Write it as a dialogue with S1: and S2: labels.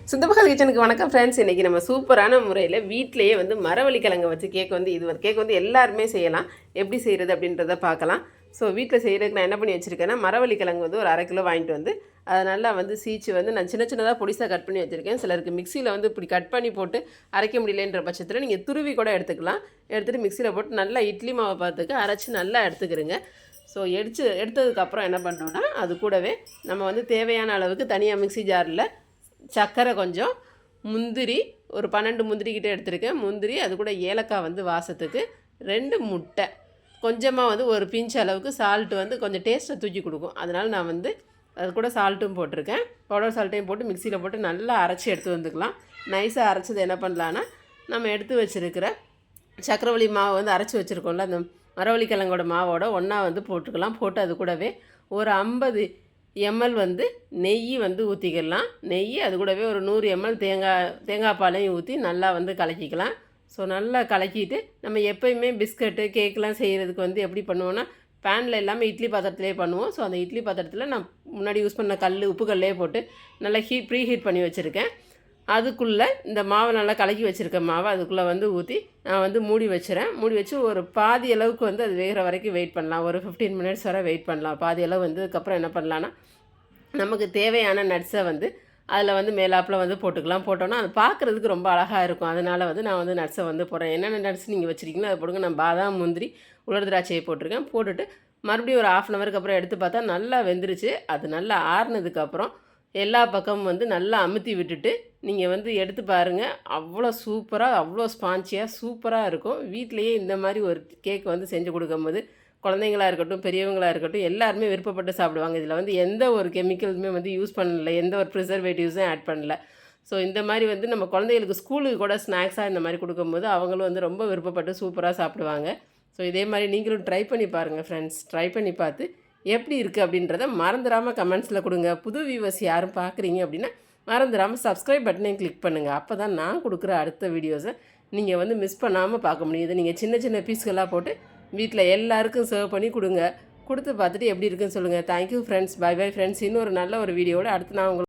S1: சுந்தபகல் கிச்சனுக்கு வணக்கம் ஃப்ரெண்ட்ஸ். இன்றைக்கி நம்ம சூப்பரான முறையில் வீட்டிலையே வந்து மரவள்ளி கிழங்கு வச்சு கேக் வந்து கேக் வந்து எல்லாருமே செய்யலாம். எப்படி செய்கிறது அப்படின்றத பார்க்கலாம். ஸோ வீட்டில் செய்கிறதுக்கு நான் என்ன பண்ணி வச்சுருக்கேன்னா, மரவள்ளி கிழங்கு வந்து ஒரு 1/2 கிலோ வாங்கிட்டு வந்து அதை நல்லா வந்து சீச்சு வந்து நான் சின்ன சின்னதாக பொடிசாக கட் பண்ணி வச்சுருக்கேன். சிலருக்கு மிக்சியில் வந்து இப்படி கட் பண்ணி போட்டு அரைக்க முடியலன்ற பட்சத்தில் நீங்கள் துருவி கூட எடுத்துக்கலாம். எடுத்துகிட்டு மிக்சியில் போட்டு நல்லா இட்லி மாவை பார்த்துக்கு அரைச்சி நல்லா எடுத்துக்கிறேங்க. ஸோ எடுத்ததுக்கப்புறம் என்ன பண்ணுறோன்னா, அது கூடவே நம்ம வந்து தேவையான அளவுக்கு தனியாக மிக்சி ஜாரில் சர்க்கரை கொஞ்சம், முந்திரி ஒரு 12 முந்திரிக்கிட்ட எடுத்துருக்கேன். முந்திரி அது கூட ஏலக்காய் வந்து வாசத்துக்கு, 2 முட்டை, கொஞ்சமாக வந்து ஒரு பிஞ்ச் அளவுக்கு சால்ட்டு வந்து கொஞ்சம் டேஸ்ட்டை தூக்கி கொடுக்கும். அதனால் நான் வந்து அது கூட சால்ட்டும் போட்டிருக்கேன். பவுடர் சால்ட்டையும் போட்டு மிக்சியில் போட்டு நல்லா அரைச்சி எடுத்து வந்துக்கலாம். நைஸாக அரைச்சது என்ன பண்ணலான்னா, நம்ம எடுத்து வச்சுருக்கிற சக்கரவள்ளி மாவு வந்து அரைச்சி வச்சுருக்கோம்ல, அந்த மரவள்ளி கிழங்கோட மாவோட ஒன்றா வந்து போட்டுக்கலாம். போட்டு அது கூடவே ஒரு 50 ml வந்து நெய் வந்து ஊற்றிக்கலாம். நெய் அது கூடவே ஒரு 100 ml தேங்காய் பாலையும் ஊற்றி நல்லா வந்து கலக்கிக்கலாம். ஸோ நல்லா கலக்கிட்டு நம்ம எப்போயுமே பிஸ்கட்டு கேக்கெலாம் செய்கிறதுக்கு வந்து எப்படி பண்ணுவோன்னா, பேனில் எல்லாமே இட்லி பாத்திரத்துலேயே பண்ணுவோம். ஸோ அந்த இட்லி பாத்திரத்தில் நான் முன்னாடி யூஸ் பண்ண உப்பு கல்லே போட்டு நல்லா ப்ரீ ஹீட் பண்ணி வச்சுருக்கேன். அதுக்குள்ளே இந்த மாவை நல்லா கலக்கி வச்சுருக்க மாவை அதுக்குள்ளே வந்து ஊற்றி நான் வந்து மூடி வச்சுறேன். மூடி வச்சு ஒரு பாதி அளவுக்கு வந்து அது வேகிற வரைக்கும் வெயிட் பண்ணலாம். ஒரு 15 மினிட்ஸ் வரை வெயிட் பண்ணலாம். பாதி அளவு வந்ததுக்கப்புறம் என்ன பண்ணலான்னா, நமக்கு தேவையான நட்ஸை வந்து அதில் வந்து மேலாப்பில் வந்து போட்டுக்கலாம். போட்டோன்னா அது பார்க்குறதுக்கு ரொம்ப அழகாக இருக்கும். அதனால் வந்து நான் வந்து நட்ஸை வந்து போடுறேன். என்னென்ன நட்ஸ் நீங்கள் வச்சுருக்கீங்களோ அதை போடுங்க. நான் பாதாம், முந்திரி, உலர் திராட்சையை போட்டிருக்கேன். போட்டுட்டு மறுபடியும் ஒரு 1/2 அன் ஹவருக்கு அப்புறம் எடுத்து பார்த்தா நல்லா வெந்துருச்சு. அது நல்லா ஆறுனதுக்கப்புறம் எல்லா பக்கமும் வந்து நல்லா அமுத்தி விட்டுட்டு நீங்கள் வந்து எடுத்து பாருங்கள். அவ்வளோ சூப்பராக, அவ்வளோ ஸ்பான்ச்சியாக சூப்பராக இருக்கும். வீட்டிலையே இந்த மாதிரி ஒரு கேக் வந்து செஞ்சு கொடுக்கும்போது குழந்தைங்களாக இருக்கட்டும், பெரியவங்களாக இருக்கட்டும், எல்லாருமே விருப்பப்பட்டு சாப்பிடுவாங்க. இதில் வந்து எந்த ஒரு கெமிக்கலுமே வந்து யூஸ் பண்ணல, எந்த ஒரு ப்ரிசர்வேட்டிவ்ஸும் ஆட் பண்ணல. ஸோ இந்த மாதிரி வந்து நம்ம குழந்தைகளுக்கு ஸ்கூலுக்கு கூட ஸ்நாக்ஸாக இந்த மாதிரி கொடுக்கும்போது அவங்களும் வந்து ரொம்ப விருப்பப்பட்டு சூப்பராக சாப்பிடுவாங்க. ஸோ இதே மாதிரி நீங்களும் ட்ரை பண்ணி பாருங்கள் ஃப்ரெண்ட்ஸ். ட்ரை பண்ணி பார்த்து எப்படி இருக்குது அப்படின்றத மறந்துடாமல் கமெண்ட்ஸில் கொடுங்க. புது வியூவர்ஸ் யாரும் பார்க்குறீங்க அப்படின்னா மறந்துடாமல் சப்ஸ்கிரைப் பட்டனையும் கிளிக் பண்ணுங்கள். அப்போ தான் நான் கொடுக்குற அடுத்த வீடியோஸை நீங்கள் வந்து மிஸ் பண்ணாமல் பார்க்க முடியுது. நீங்கள் சின்ன சின்ன பீஸ்களாக போட்டு வீட்டில் எல்லாருக்கும் சர்வ் பண்ணி கொடுங்க. கொடுத்து பார்த்துட்டு எப்படி இருக்குன்னு சொல்லுங்கள். Thank you friends. Bye bye friends. இன்னொரு நல்ல ஒரு வீடியோவோட அடுத்து நான் உங்களுக்கு